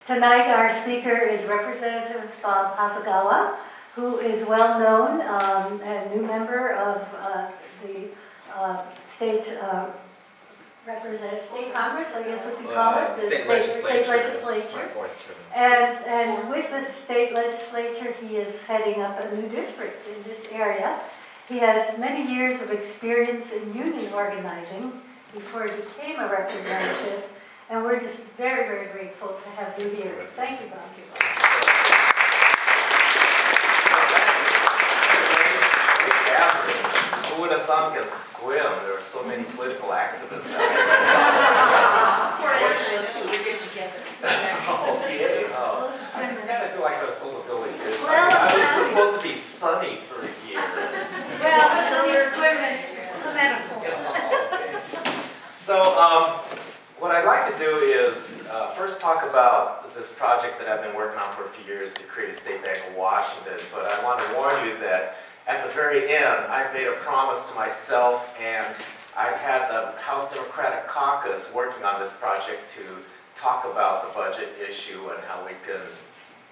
Tonight our speaker is Representative Hasegawa, who is well known, a new member of the state state Congress, I guess what you call it, the state legislature. And with the state legislature, he is heading up a new district in this area. He has many years of experience in union organizing before he became a representative, and we're just very, very grateful to have you here. Thank you, Bob. Who would have thought in Squim there were so many political activists out there? Okay. Oh. I kind of feel like I was so Billy Goose. Well, this is supposed to be sunny for a year. Well, Billy Squim is a metaphor. Okay. So, what I'd like to do is first talk about this project that I've been working on for a few years to create a state bank of Washington. But I want to warn you that at the very end, I've made a promise to myself, and I've had the House Democratic Caucus working on this project to talk about the budget issue and how we can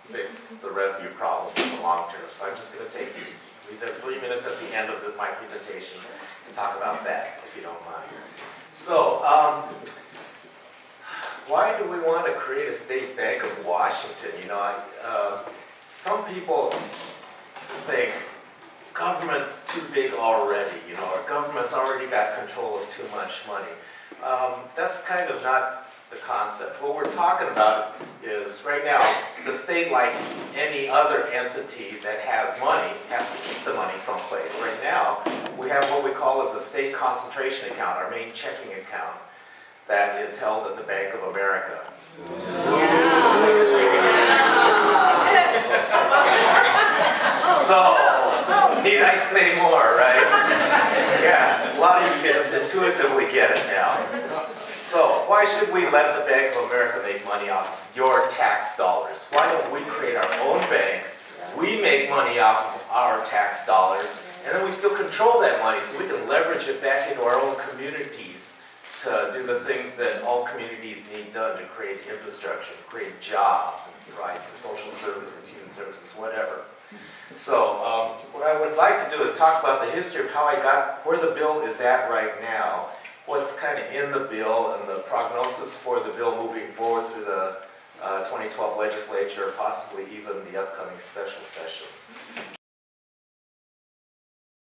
fix the revenue problem in the long term. So I'm just going to reserve 3 minutes at the end of my presentation to talk about that, if you don't mind. So, why do we want to create a state bank of Washington? You know, some people think government's too big already, you know, our government's already got control of too much money. That's kind of not the concept. What we're talking about is, right now, the state, like any other entity that has money, has to keep the money someplace. Right now, we have what we call as a state concentration account, our main checking account, that is held at the Bank of America. So, need I say more, right? Yeah, a lot of you kids intuitively get it now. So, why should we let the Bank of America make money off of your tax dollars? Why don't we create our own bank? We make money off of our tax dollars, and then we still control that money so we can leverage it back into our own communities to do the things that all communities need done to create infrastructure, to create jobs, and provide for social services, human services, whatever. So what I would like to do is talk about the history of how I got where the bill is at right now, what's kind of in the bill, and the prognosis for the bill moving forward through the 2012 legislature, possibly even the upcoming special session.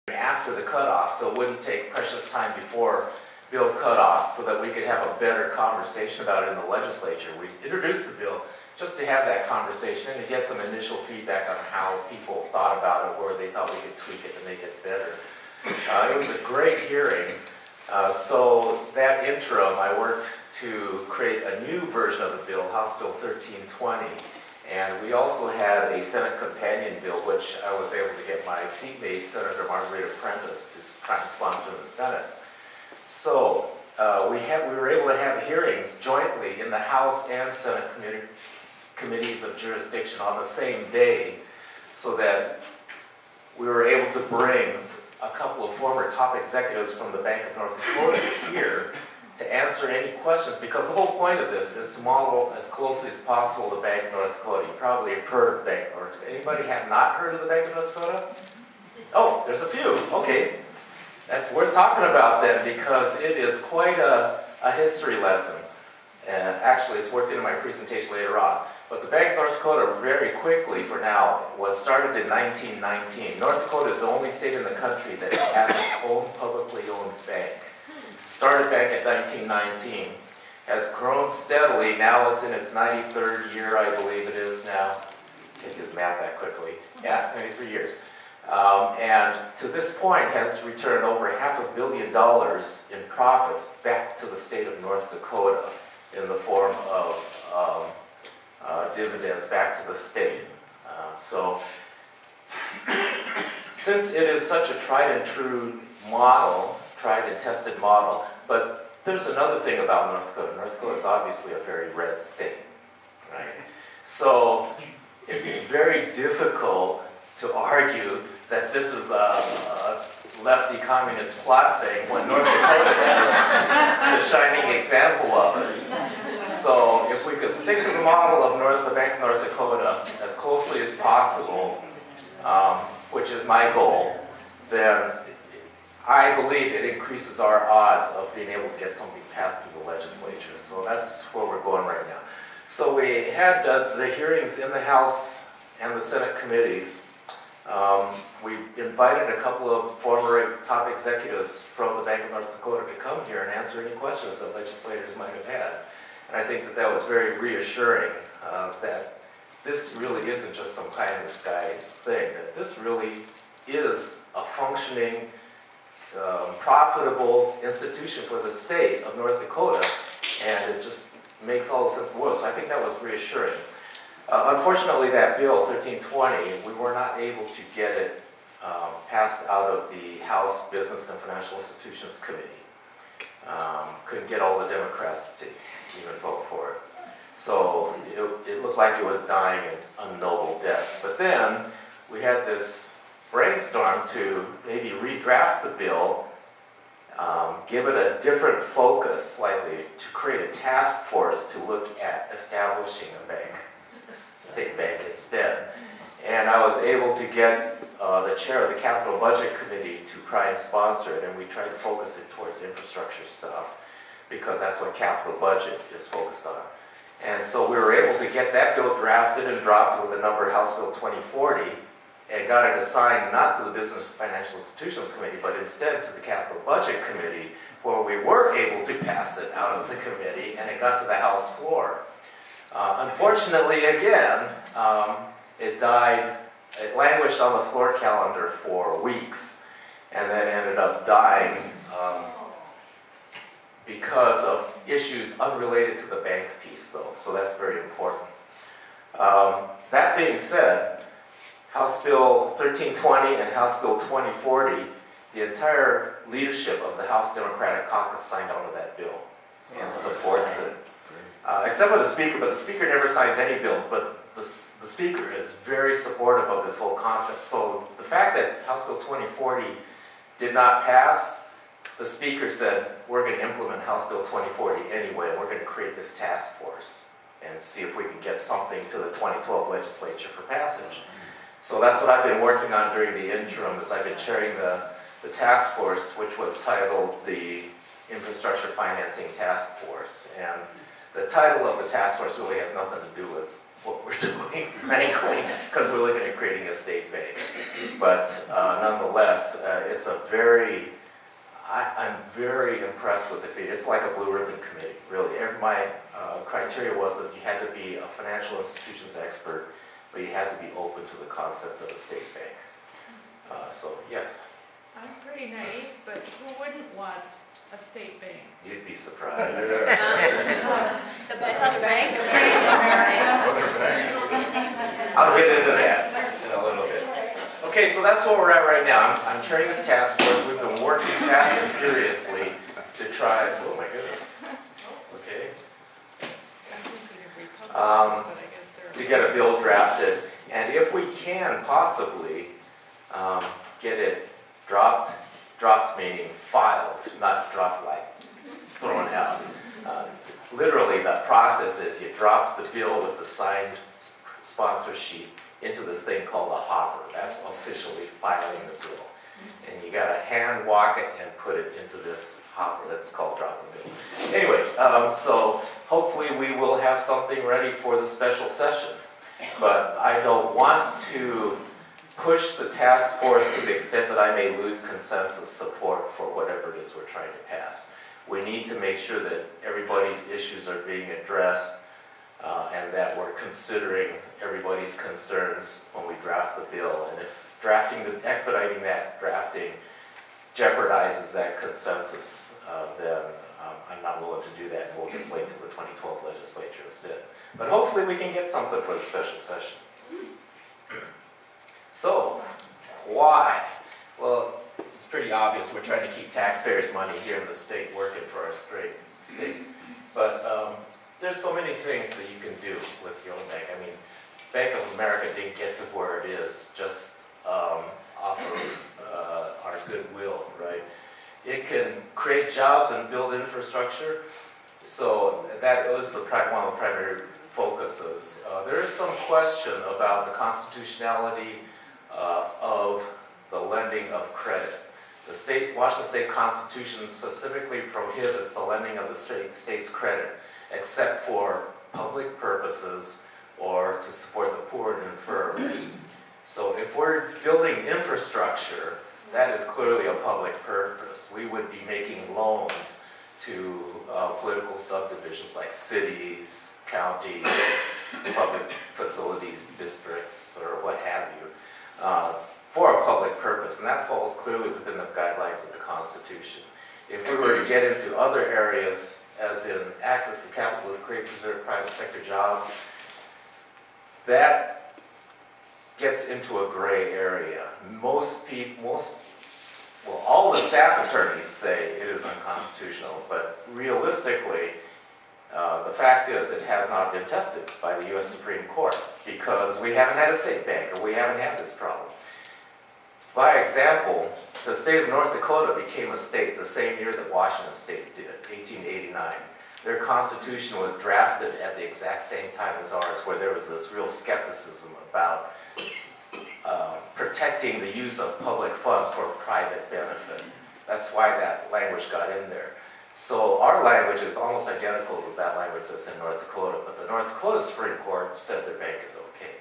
After the cutoff, so it wouldn't take precious time before bill cutoffs so that we could have a better conversation about it in the legislature. We introduced the bill just to have that conversation and to get some initial feedback on how people thought about it, where they thought we could tweak it to make it better. It was a great hearing. So that interim, I worked to create a new version of the bill, House Bill 1320. And we also had a Senate companion bill, which I was able to get my seatmate, Senator Margarita Prentice, to try and sponsor in the Senate. So we were able to have hearings jointly in the House and Senate committees of jurisdiction on the same day, so that we were able to bring a couple of former top executives from the Bank of North Dakota here to answer any questions, because the whole point of this is to model as closely as possible the Bank of North Dakota. You probably have heard of the Bank of North Dakota. Anybody have not heard of the Bank of North Dakota? Oh, there's a few. Okay. That's worth talking about then, because it is quite a history lesson. And actually, it's worked into my presentation later on. But the Bank of North Dakota, very quickly for now, was started in 1919. North Dakota is the only state in the country that has its own publicly owned bank. Started back in 1919, has grown steadily. Now it's in its 93rd year, I believe it is now. Can't do the math that quickly. Yeah, 93 years. And to this point has returned over $500 million in profits back to the state of North Dakota in the form of dividends back to the state. So since it is such a tried and true model, tried and tested model, but there's another thing about North Dakota. North Dakota is obviously a very red state, right? So it's very difficult to argue that this is a lefty communist plot thing when North Dakota is the shining example of it. So if we could stick to the model of the Bank of North Dakota as closely as possible, which is my goal, then I believe it increases our odds of being able to get something passed through the legislature. So that's where we're going right now. So we had the hearings in the House and the Senate committees. We invited a couple of former top executives from the Bank of North Dakota to come here and answer any questions that legislators might have had. And I think that that was very reassuring, that this really isn't just some kind of the sky thing, that this really is a functioning, profitable institution for the state of North Dakota, and it just makes all the sense in the world. So I think that was reassuring. Unfortunately, that bill 1320, we were not able to get it passed out of the House Business and Financial Institutions Committee. Couldn't get all the Democrats to even vote for it. So it looked like it was dying an unnoble death. But then we had this brainstorm to maybe redraft the bill, give it a different focus slightly, to create a task force to look at establishing a bank, state bank instead. And I was able to get the chair of the Capital Budget Committee to try and sponsor it, and we tried to focus it towards infrastructure stuff, because that's what capital budget is focused on. And so we were able to get that bill drafted and dropped with the number House Bill 2040, and got it assigned not to the Business Financial Institutions Committee, but instead to the Capital Budget Committee, where we were able to pass it out of the committee, and it got to the House floor. Unfortunately, again, it died. It languished on the floor calendar for weeks, and then ended up dying because of issues unrelated to the bank piece, though. So that's very important. That being said, House Bill 1320 and House Bill 2040, the entire leadership of the House Democratic Caucus signed on to that bill and supports it. Except for the Speaker, but the Speaker never signs any bills, but the Speaker is very supportive of this whole concept. So the fact that House Bill 2040 did not pass, the Speaker said, we're going to implement House Bill 2040 anyway, and we're going to create this task force and see if we can get something to the 2012 legislature for passage. So that's what I've been working on during the interim, is I've been chairing the task force, which was titled the Infrastructure Financing Task Force. And the title of the task force really has nothing to do with what we're doing, frankly, because we're looking at creating a state bank. But nonetheless, it's a I'm very impressed with the committee. It's like a blue ribbon committee, really. My criteria was that you had to be a financial institutions expert, but you had to be open to the concept of a state bank. So, yes. I'm pretty naive, but who wouldn't want a state bank? You'd be surprised. The banks? I'll get into that in a little bit. Okay, so that's where we're at right now. I'm chairing this task force. We've been working fast and furiously to try, oh my goodness. Okay. To get a bill drafted, and if we can possibly get it dropped meaning filed, not dropped like thrown out. Literally, the process is you drop the bill with the signed sponsor sheet into this thing called a hopper. That's officially filing the bill. And you gotta hand walk it and put it into this hopper. That's called dropping the bill. Anyway, so hopefully we will have something ready for the special session. But I don't want to push the task force to the extent that I may lose consensus support for whatever it is we're trying to pass. We need to make sure that everybody's issues are being addressed and that we're considering everybody's concerns when we draft the bill. And if expediting that drafting jeopardizes that consensus, then I'm not willing to do that. We'll just wait till the 2012 legislature instead. But hopefully we can get something for the special session. So, why? Well, it's pretty obvious. We're trying to keep taxpayers' money here in the state working for our state. But there's so many things that you can do with your own bank. I mean, Bank of America didn't get to where it is just off of our goodwill, right? It can create jobs and build infrastructure. So that was one of the primary focuses. There is some question about the constitutionality of the lending of credit. The Washington State Constitution specifically prohibits the lending of the state's credit except for public purposes or to support the poor and infirm. So if we're building infrastructure, that is clearly a public purpose. We would be making loans to political subdivisions like cities, counties, public facilities, districts, or what have you, for a public purpose, and that falls clearly within the guidelines of the Constitution. If we were to get into other areas, as in access to capital to create and preserve private sector jobs, that gets into a gray area. All the staff attorneys say it is unconstitutional, but realistically, the fact is it has not been tested by the U.S. Supreme Court because we haven't had a state bank and we haven't had this problem. By example, the state of North Dakota became a state the same year that Washington State did, 1889. Their constitution was drafted at the exact same time as ours, where there was this real skepticism about protecting the use of public funds for private benefit. That's why that language got in there. So our language is almost identical to that language that's in North Dakota, but the North Dakota Supreme Court said their bank is okay.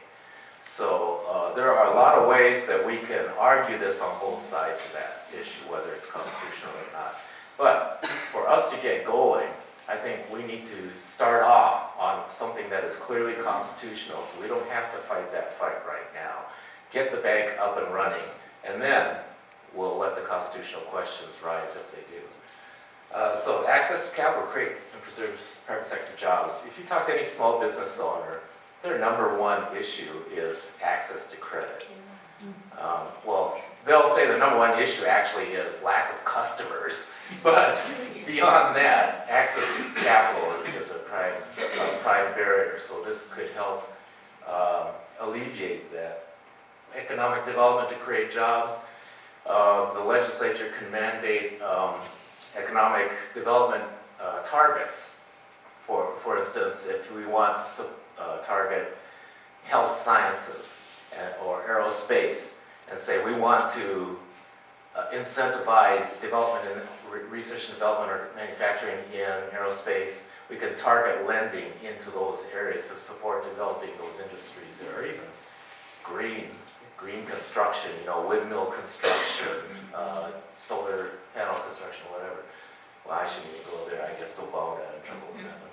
So there are a lot of ways that we can argue this on both sides of that issue, whether it's constitutional or not. But for us to get going, I think we need to start off on something that is clearly constitutional, so we don't have to fight that fight right now. Get the bank up and running, and then we'll let the constitutional questions rise if they do. So access to capital, create and preserve private sector jobs. If you talk to any small business owner, their number one issue is access to credit. Well, they'll say the number one issue actually is lack of customers, but beyond that, access to capital is a prime barrier. So this could help alleviate that. Economic development to create jobs. The legislature can mandate economic development targets. For instance, if we want to target health sciences or aerospace, and say we want to incentivize development in research and development or manufacturing in aerospace, we can target lending into those areas to support developing those industries. There are even green construction, windmill construction, solar panel construction, whatever. Well, I shouldn't even go there. I guess they'll bow down in trouble with that one.